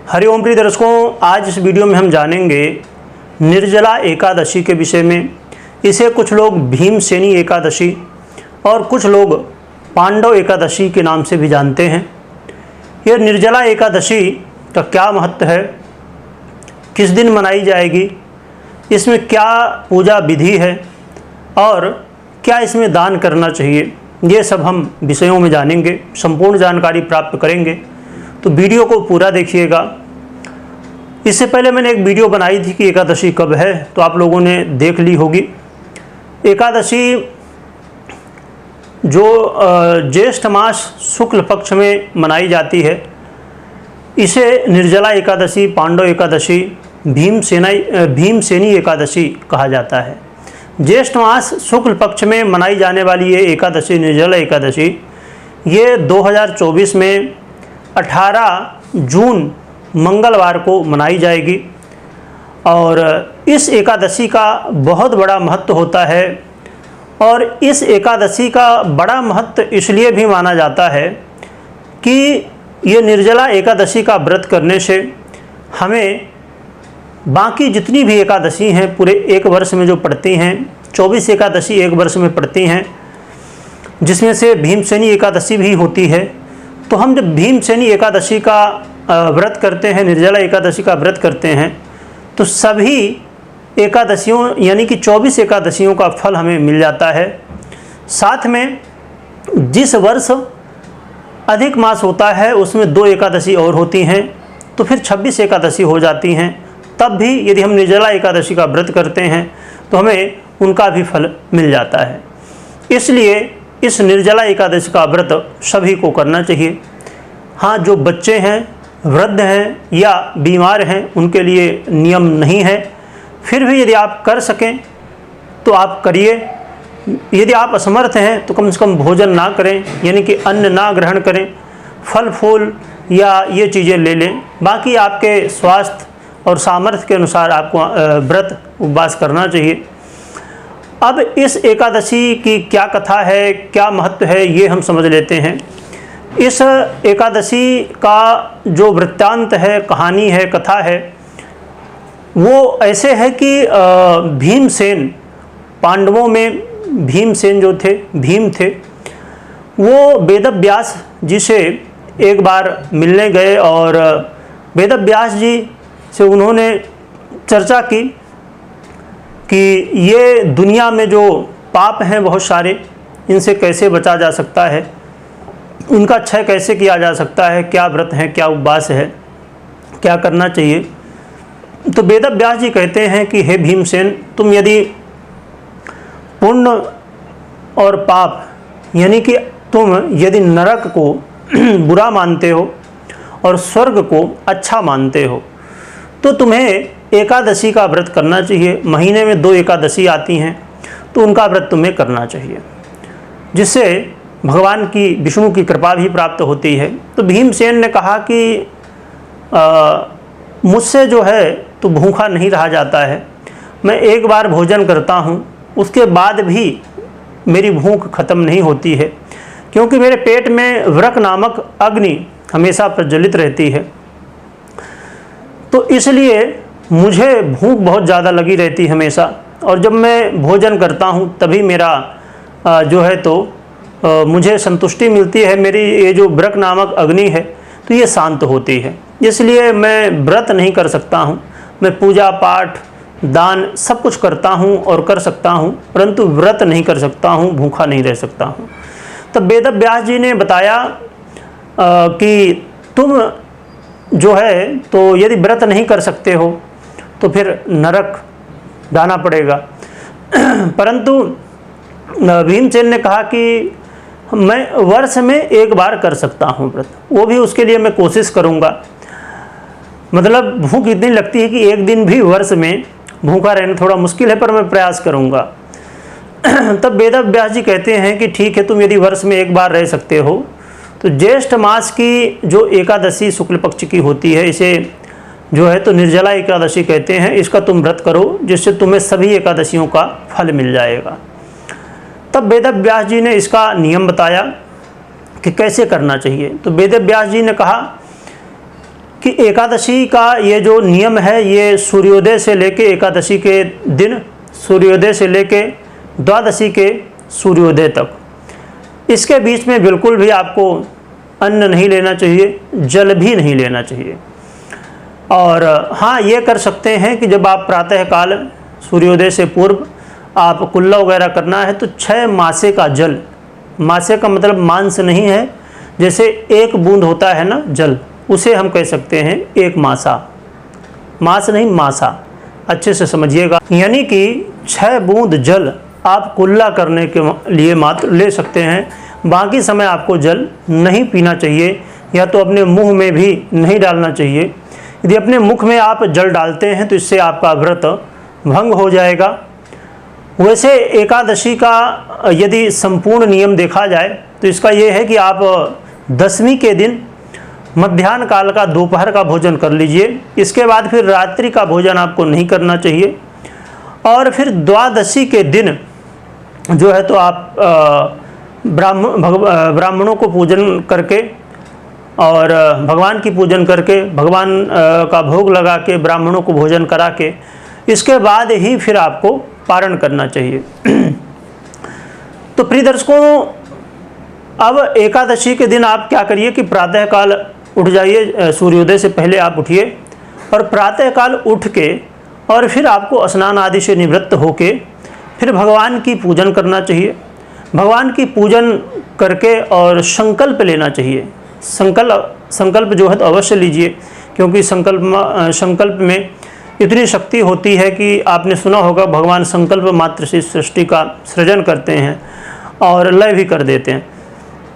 हरिओम प्रिय दर्शकों, आज इस वीडियो में हम जानेंगे निर्जला एकादशी के विषय में। इसे कुछ लोग भीमसेनी एकादशी और कुछ लोग पांडव एकादशी के नाम से भी जानते हैं। यह निर्जला एकादशी का क्या महत्व है, किस दिन मनाई जाएगी, इसमें क्या पूजा विधि है और क्या इसमें दान करना चाहिए, ये सब हम विषयों में जानेंगे, संपूर्ण जानकारी प्राप्त करेंगे। तो वीडियो को पूरा देखिएगा। इससे पहले मैंने एक वीडियो बनाई थी कि एकादशी कब है, तो आप लोगों ने देख ली होगी। एकादशी जो ज्येष्ठ मास शुक्ल पक्ष में मनाई जाती है, इसे निर्जला एकादशी, पांडव एकादशी, भीमसेनी एकादशी कहा जाता है। ज्येष्ठ मास शुक्ल पक्ष में मनाई जाने वाली ये एकादशी, निर्जला एकादशी, ये 2024 में 18 जून मंगलवार को मनाई जाएगी। और इस एकादशी का बहुत बड़ा महत्व होता है और इस एकादशी का बड़ा महत्व इसलिए भी माना जाता है कि ये निर्जला एकादशी का व्रत करने से हमें बाकी जितनी भी एकादशी हैं पूरे एक वर्ष में जो पड़ती हैं, 24 एकादशी एक वर्ष में पड़ती हैं, जिसमें से भीमसेनी एकादशी भी होती है। तो हम जब भीमसेनी एकादशी का व्रत करते हैं, निर्जला एकादशी का व्रत करते हैं, तो सभी एकादशियों यानी कि 24 एकादशियों का फल हमें मिल जाता है। साथ में जिस वर्ष अधिक मास होता है उसमें 2 एकादशी और होती हैं, तो फिर 26 एकादशी हो जाती हैं। तब भी यदि हम निर्जला एकादशी का व्रत करते हैं तो हमें उनका भी फल मिल जाता है। इसलिए इस निर्जला एकादशी का व्रत सभी को करना चाहिए। हाँ, जो बच्चे हैं, वृद्ध हैं या बीमार हैं, उनके लिए नियम नहीं है। फिर भी यदि आप कर सकें तो आप करिए। यदि आप असमर्थ हैं तो कम से कम भोजन ना करें, यानी कि अन्न ना ग्रहण करें, फल फूल या ये चीज़ें ले लें। बाकी आपके स्वास्थ्य और सामर्थ्य के अनुसार आपको व्रत उपवास करना चाहिए। अब इस एकादशी की क्या कथा है, क्या महत्व है, ये हम समझ लेते हैं। इस एकादशी का जो वृत्तांत है, कहानी है, कथा है, वो ऐसे है कि भीमसेन, पांडवों में भीमसेन जो थे, भीम थे, वो वेदव्यास जी से एक बार मिलने गए और वेदव्यास जी से उन्होंने चर्चा की कि ये दुनिया में जो पाप हैं बहुत सारे, इनसे कैसे बचा जा सकता है, इनका क्षय कैसे किया जा सकता है, क्या व्रत है, क्या उपवास है, क्या करना चाहिए। तो वेदव्यास जी कहते हैं कि हे भीमसेन, तुम यदि पुण्य और पाप यानी कि तुम यदि नरक को बुरा मानते हो और स्वर्ग को अच्छा मानते हो तो तुम्हें एकादशी का व्रत करना चाहिए। महीने में 2 एकादशी आती हैं, तो उनका व्रत तुम्हें करना चाहिए, जिससे भगवान की, विष्णु की कृपा भी प्राप्त होती है। तो भीमसेन ने कहा कि मुझसे जो है तो भूखा नहीं रहा जाता है, मैं एक बार भोजन करता हूँ, उसके बाद भी मेरी भूख खत्म नहीं होती है, क्योंकि मेरे पेट में वृक नामक अग्नि हमेशा प्रज्वलित रहती है। तो इसलिए मुझे भूख बहुत ज़्यादा लगी रहती है हमेशा, और जब मैं भोजन करता हूँ तभी मेरा जो है तो मुझे संतुष्टि मिलती है। मेरी ये जो वृक नामक अग्नि है तो ये शांत होती है। इसलिए मैं व्रत नहीं कर सकता हूँ। मैं पूजा पाठ, दान सब कुछ करता हूँ और कर सकता हूँ, परंतु व्रत नहीं कर सकता हूँ, भूखा नहीं रह सकता हूँ। तब वेदव्यास जी ने बताया कि तुम जो है तो यदि व्रत नहीं कर सकते हो तो फिर नरक जाना पड़ेगा। परंतु भीमसेन ने कहा कि मैं वर्ष में एक बार कर सकता हूँ व्रत, वो भी उसके लिए मैं कोशिश करूँगा। मतलब भूख इतनी लगती है कि एक दिन भी वर्ष में भूखा रहना थोड़ा मुश्किल है, पर मैं प्रयास करूँगा। तब वेदव्यास जी कहते हैं कि ठीक है, तुम यदि वर्ष में एक बार रह सकते हो तो ज्येष्ठ मास की जो एकादशी शुक्ल पक्ष की होती है, इसे जो है तो निर्जला एकादशी कहते हैं, इसका तुम व्रत करो, जिससे तुम्हें सभी एकादशियों का फल मिल जाएगा। तब वेदव्यास जी ने इसका नियम बताया कि कैसे करना चाहिए। तो वेदव्यास जी ने कहा कि एकादशी का ये जो नियम है ये सूर्योदय से लेके एकादशी के दिन, सूर्योदय से लेके द्वादशी के सूर्योदय तक, इसके बीच में बिल्कुल भी आपको अन्न नहीं लेना चाहिए, जल भी नहीं लेना चाहिए। और हाँ, ये कर सकते हैं कि जब आप प्रातःकाल सूर्योदय से पूर्व आप कुल्ला वगैरह करना है तो 6 मासे का जल, मासे का मतलब मांस नहीं है, जैसे एक बूंद होता है ना जल, उसे हम कह सकते हैं एक मासा, मास नहीं मासा, अच्छे से समझिएगा। यानी कि 6 बूंद जल आप कुल्ला करने के लिए मात्र ले सकते हैं, बाकी समय आपको जल नहीं पीना चाहिए, या तो अपने मुंह में भी नहीं डालना चाहिए। यदि अपने मुख में आप जल डालते हैं तो इससे आपका व्रत भंग हो जाएगा। वैसे एकादशी का यदि संपूर्ण नियम देखा जाए तो इसका ये है कि आप दशमी के दिन मध्याह्न काल का दोपहर का भोजन कर लीजिए, इसके बाद फिर रात्रि का भोजन आपको नहीं करना चाहिए। और फिर द्वादशी के दिन जो है तो आप ब्राह्मणों को पूजन करके और भगवान की पूजन करके, भगवान का भोग लगा के, ब्राह्मणों को भोजन करा के, इसके बाद ही फिर आपको पारण करना चाहिए। तो प्रिय दर्शकों, अब एकादशी के दिन आप क्या करिए कि प्रातःकाल उठ जाइए, सूर्योदय से पहले आप उठिए और प्रातःकाल उठ के और फिर आपको स्नान आदि से निवृत्त होके फिर भगवान की पूजन करना चाहिए। भगवान की पूजन करके और संकल्प लेना चाहिए। संकल्प जो है तो अवश्य लीजिए, क्योंकि संकल्प में इतनी शक्ति होती है कि आपने सुना होगा भगवान संकल्प मात्र से सृष्टि का सृजन करते हैं और लय भी कर देते हैं।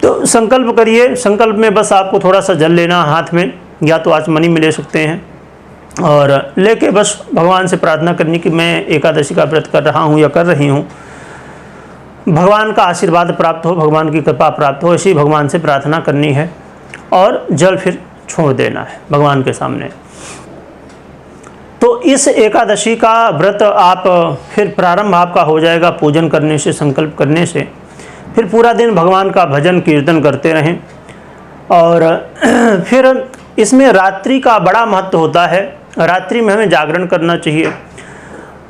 तो संकल्प करिए, संकल्प में बस आपको थोड़ा सा जल लेना हाथ में, या तो आचमनी में ले सकते हैं, और लेके बस भगवान से प्रार्थना करनी कि मैं एकादशी का व्रत कर रहा हूँ या कर रही हूँ, भगवान का आशीर्वाद प्राप्त हो, भगवान की कृपा प्राप्त हो, ऐसी भगवान से प्रार्थना करनी है और जल फिर छोड़ देना है भगवान के सामने। तो इस एकादशी का व्रत आप फिर प्रारंभ आपका हो जाएगा पूजन करने से, संकल्प करने से। फिर पूरा दिन भगवान का भजन कीर्तन करते रहें। और फिर इसमें रात्रि का बड़ा महत्व होता है। रात्रि में हमें जागरण करना चाहिए।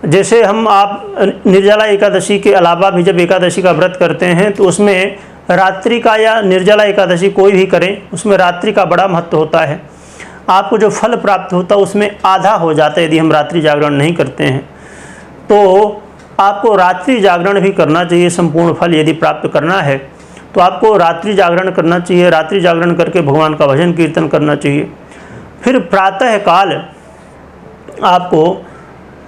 जैसे आप निर्जला एकादशी के अलावा भी जब एकादशी का व्रत करते हैं तो उसमें रात्रि का, या निर्जला एकादशी कोई भी करें, उसमें रात्रि का बड़ा महत्व होता है। आपको जो फल प्राप्त होता है उसमें आधा हो जाता है यदि हम रात्रि जागरण नहीं करते हैं। तो आपको रात्रि जागरण भी करना चाहिए। संपूर्ण फल यदि प्राप्त करना है तो आपको रात्रि जागरण करना चाहिए। रात्रि जागरण करके भगवान का भजन कीर्तन करना चाहिए। फिर प्रातः काल आपको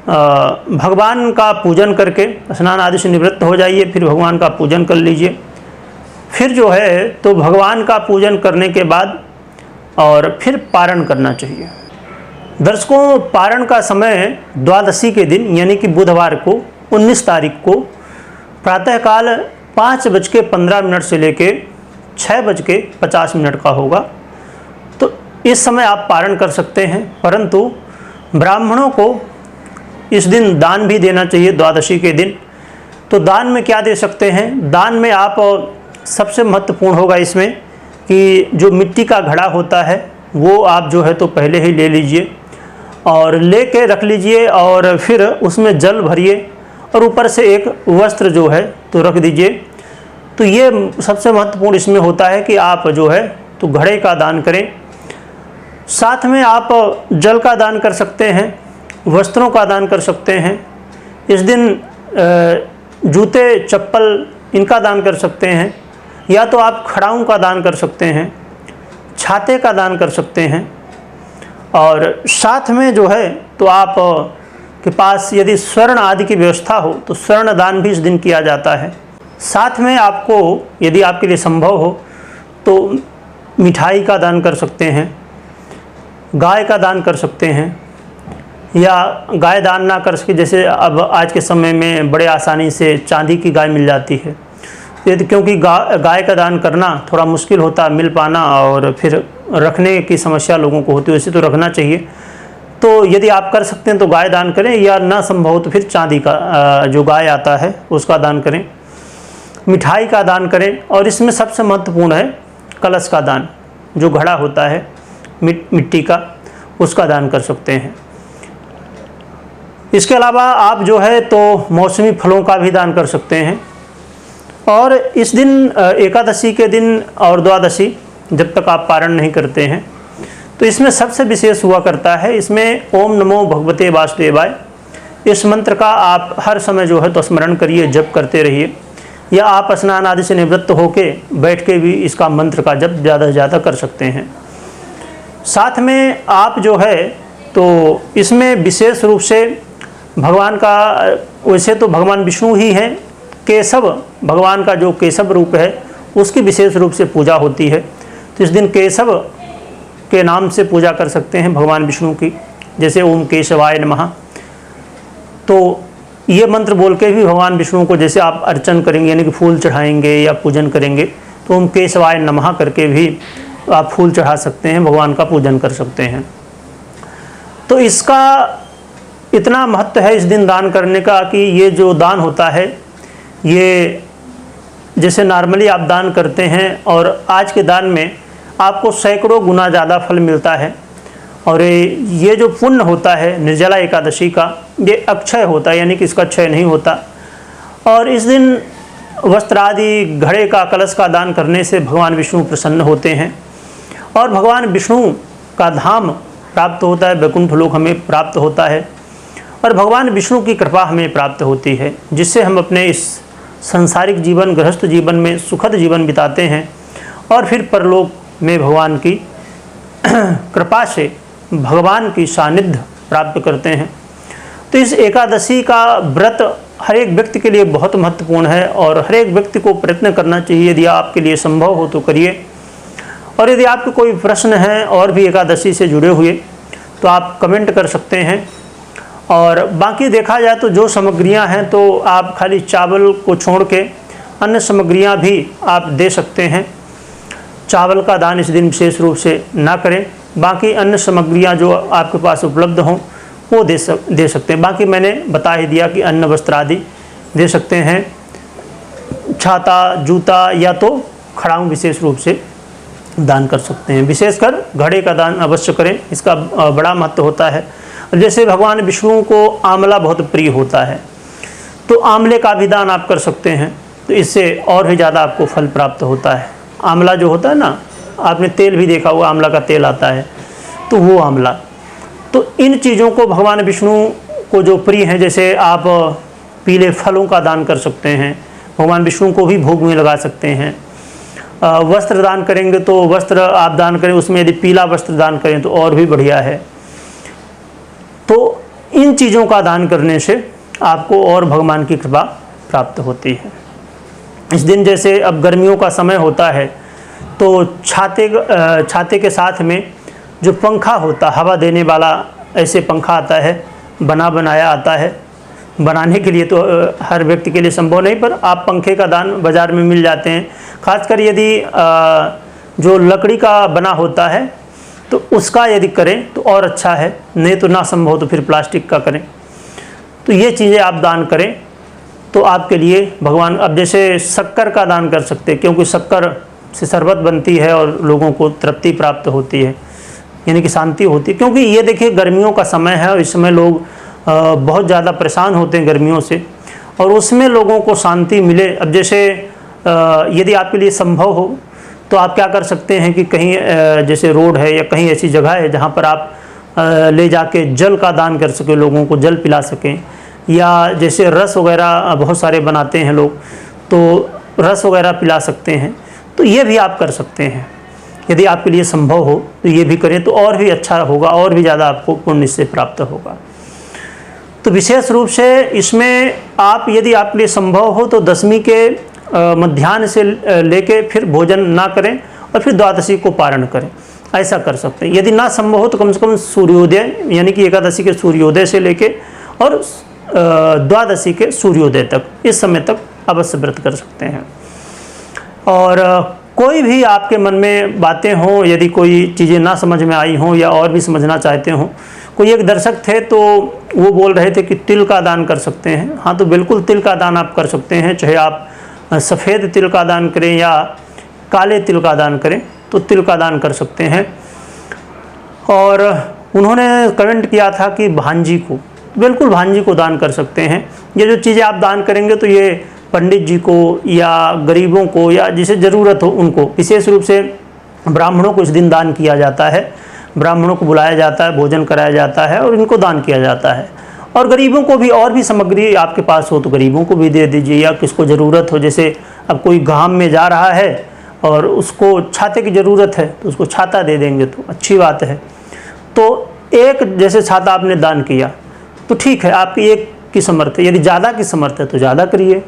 भगवान का पूजन करके स्नान आदि से निवृत्त हो जाइए, फिर भगवान का पूजन कर लीजिए। फिर जो है तो भगवान का पूजन करने के बाद और फिर पारण करना चाहिए। दर्शकों, पारण का समय द्वादशी के दिन यानी कि बुधवार को 19 तारीख को प्रातःकाल 5:15 से लेके 6:50 का होगा। तो इस समय आप पारण कर सकते हैं, परंतु ब्राह्मणों को इस दिन दान भी देना चाहिए द्वादशी के दिन। तो दान में क्या दे सकते हैं? दान में आप सबसे महत्वपूर्ण होगा इसमें कि जो मिट्टी का घड़ा होता है वो आप जो है तो पहले ही ले लीजिए और लेके रख लीजिए, और फिर उसमें जल भरिए और ऊपर से एक वस्त्र जो है तो रख दीजिए। तो ये सबसे महत्वपूर्ण इसमें होता है कि आप जो है तो घड़े का दान करें। साथ में आप जल का दान कर सकते हैं, वस्त्रों का दान कर सकते हैं। इस दिन जूते चप्पल इनका दान कर सकते हैं, या तो आप खड़ाऊं का दान कर सकते हैं, छाते का दान कर सकते हैं। और साथ में जो है तो आप के पास यदि स्वर्ण आदि की व्यवस्था हो तो स्वर्ण दान भी इस दिन किया जाता है। साथ में आपको यदि आपके लिए संभव हो तो मिठाई का दान कर सकते हैं, गाय का दान कर सकते हैं, या गाय दान ना कर सके, जैसे अब आज के समय में बड़े आसानी से चांदी की गाय मिल जाती है, क्योंकि गाय का दान करना थोड़ा मुश्किल होता है मिल पाना, और फिर रखने की समस्या लोगों को होती है, वैसे तो रखना चाहिए। तो यदि आप कर सकते हैं तो गाय दान करें, या ना संभव हो तो फिर चांदी का जो गाय आता है उसका दान करें। मिठाई का दान करें, और इसमें सबसे महत्वपूर्ण है कलश का दान, जो घड़ा होता है मिट्टी का, उसका दान कर सकते हैं। इसके अलावा आप जो है तो मौसमी फलों का भी दान कर सकते हैं। और इस दिन एकादशी के दिन और द्वादशी जब तक आप पारण नहीं करते हैं तो इसमें सबसे विशेष हुआ करता है, इसमें ओम नमो भगवते वासुदेवाय इस मंत्र का आप हर समय जो है तो स्मरण करिए, जप करते रहिए, या आप स्नान आदि से निवृत्त होके बैठ के भी इसका मंत्र का जप ज़्यादा से ज़्यादा कर सकते हैं। साथ में आप जो है तो इसमें विशेष रूप से भगवान का, वैसे तो भगवान विष्णु ही हैं, केशव भगवान का जो केशव रूप है उसकी विशेष रूप से पूजा होती है। तो इस दिन केशव के नाम से पूजा कर सकते हैं भगवान विष्णु की, जैसे ओम केशवाय नमः। तो ये मंत्र बोल के भी भगवान विष्णु को जैसे आप अर्चन करेंगे, यानी कि फूल चढ़ाएंगे या पूजन करेंगे, तो ओम केशवाय नमः करके भी आप फूल चढ़ा सकते हैं, भगवान का पूजन कर सकते हैं। तो इसका इतना महत्व है इस दिन दान करने का कि ये जो दान होता है ये जैसे नॉर्मली आप दान करते हैं और आज के दान में आपको सैकड़ों गुना ज़्यादा फल मिलता है। और ये जो पुण्य होता है निर्जला एकादशी का, ये अक्षय होता है, यानी कि इसका क्षय नहीं होता। और इस दिन वस्त्र आदि, घड़े का, कलश का दान करने से भगवान विष्णु प्रसन्न होते हैं और भगवान विष्णु का धाम प्राप्त होता है, वैकुंठ लोक हमें प्राप्त होता है और भगवान विष्णु की कृपा हमें प्राप्त होती है, जिससे हम अपने इस सांसारिक जीवन, गृहस्थ जीवन में सुखद जीवन बिताते हैं और फिर परलोक में भगवान की कृपा से भगवान की सानिध्य प्राप्त करते हैं। तो इस एकादशी का व्रत हर एक व्यक्ति के लिए बहुत महत्वपूर्ण है और हर एक व्यक्ति को प्रयत्न करना चाहिए। यदि आपके लिए संभव हो तो करिए। और यदि आपके कोई प्रश्न हैं और भी एकादशी से जुड़े हुए तो आप कमेंट कर सकते हैं। और बाकी देखा जाए तो जो सामग्रियां हैं तो आप खाली चावल को छोड़ के अन्य सामग्रियां भी आप दे सकते हैं। चावल का दान इस दिन विशेष रूप से ना करें, बाकी अन्य सामग्रियां जो आपके पास उपलब्ध हों वो दे सकते हैं। बाकी मैंने बता ही दिया कि अन्न वस्त्र आदि दे सकते हैं, छाता, जूता या तो खड़ाऊँ विशेष रूप से दान कर सकते हैं। विशेषकर घड़े का दान अवश्य करें, इसका बड़ा महत्व होता है। जैसे भगवान विष्णु को आंवला बहुत प्रिय होता है तो आंवले का भी दान आप कर सकते हैं, तो इससे और भी ज़्यादा आपको फल प्राप्त होता है। आंवला जो होता है ना, आपने तेल भी देखा हुआ, आंवला का तेल आता है, तो वो आंवला, तो इन चीज़ों को भगवान विष्णु को जो प्रिय हैं, जैसे आप पीले फलों का दान कर सकते हैं, भगवान विष्णु को भी भोग में लगा सकते हैं। वस्त्र दान करेंगे तो वस्त्र आप दान करें, उसमें यदि पीला वस्त्र दान करें तो और भी बढ़िया है। तो इन चीज़ों का दान करने से आपको और भगवान की कृपा प्राप्त होती है। इस दिन जैसे अब गर्मियों का समय होता है तो छाते के साथ में जो पंखा होता, हवा देने वाला ऐसे पंखा आता है, बनाया आता है। बनाने के लिए तो हर व्यक्ति के लिए संभव नहीं, पर आप पंखे का दान बाज़ार में मिल जाते हैं। खासकर यदि जो लकड़ी का बना होता है तो उसका यदि करें तो और अच्छा है, नहीं तो ना संभव तो फिर प्लास्टिक का करें। तो ये चीज़ें आप दान करें तो आपके लिए भगवान, अब जैसे शक्कर का दान कर सकते हैं, क्योंकि शक्कर से शरबत बनती है और लोगों को तृप्ति प्राप्त होती है, यानी कि शांति होती है। क्योंकि ये देखिए गर्मियों का समय है और इस समय लोग बहुत ज़्यादा परेशान होते हैं गर्मियों से, और उसमें लोगों को शांति मिले। अब जैसे यदि आपके लिए संभव हो तो आप क्या कर सकते हैं कि कहीं जैसे रोड है या कहीं ऐसी जगह है जहाँ पर आप ले जाके जल का दान कर सकें, लोगों को जल पिला सकें, या जैसे रस वगैरह बहुत सारे बनाते हैं लोग, तो रस वगैरह पिला सकते हैं। तो ये भी आप कर सकते हैं, यदि आपके लिए संभव हो तो ये भी करें तो और भी अच्छा होगा, और भी ज़्यादा आपको पुण्य से प्राप्त होगा। तो विशेष रूप से इसमें आप, यदि आपके लिए संभव हो तो दशमी के मध्याह्न से लेके फिर भोजन ना करें और फिर द्वादशी को पारण करें, ऐसा कर सकते हैं। यदि ना संभव हो तो कम से कम सूर्योदय, यानी कि एकादशी के सूर्योदय से लेके और द्वादशी के सूर्योदय तक, इस समय तक अवश्य व्रत कर सकते हैं। और कोई भी आपके मन में बातें हों, यदि कोई चीज़ें ना समझ में आई हों या और भी समझना चाहते हों, कोई एक दर्शक थे तो वो बोल रहे थे कि तिल का दान कर सकते हैं। हाँ, तो बिल्कुल तिल का दान आप कर सकते हैं, चाहे आप सफ़ेद तिल का दान करें या काले तिल का दान करें, तो तिल का दान कर सकते हैं। और उन्होंने कमेंट किया था कि भांजी को, बिल्कुल भांजी को दान कर सकते हैं। ये जो चीज़ें आप दान करेंगे तो ये पंडित जी को या गरीबों को या जिसे ज़रूरत हो उनको, विशेष रूप से ब्राह्मणों को इस दिन दान किया जाता है। ब्राह्मणों को बुलाया जाता है, भोजन कराया जाता है और इनको दान किया जाता है। और गरीबों को भी, और भी सामग्री आपके पास हो तो गरीबों को भी दे दीजिए, या किसको ज़रूरत हो, जैसे अब कोई गांव में जा रहा है और उसको छाते की ज़रूरत है तो उसको छाता दे देंगे तो अच्छी बात है। तो एक जैसे छाता आपने दान किया तो ठीक है, आपकी एक की समर्थ है। यदि ज़्यादा की समर्थ है तो ज़्यादा करिए,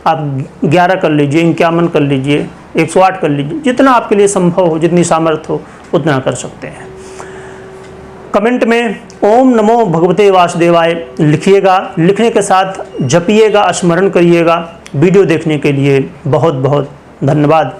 आप 11 कर लीजिए, 51 कर लीजिए, 108 कर लीजिए, जितना आपके लिए संभव हो, जितनी सामर्थ्य हो उतना कर सकते हैं। कमेंट में ओम नमो भगवते वासुदेवाय लिखिएगा, लिखने के साथ जपिएगा, स्मरण करिएगा। वीडियो देखने के लिए बहुत बहुत धन्यवाद।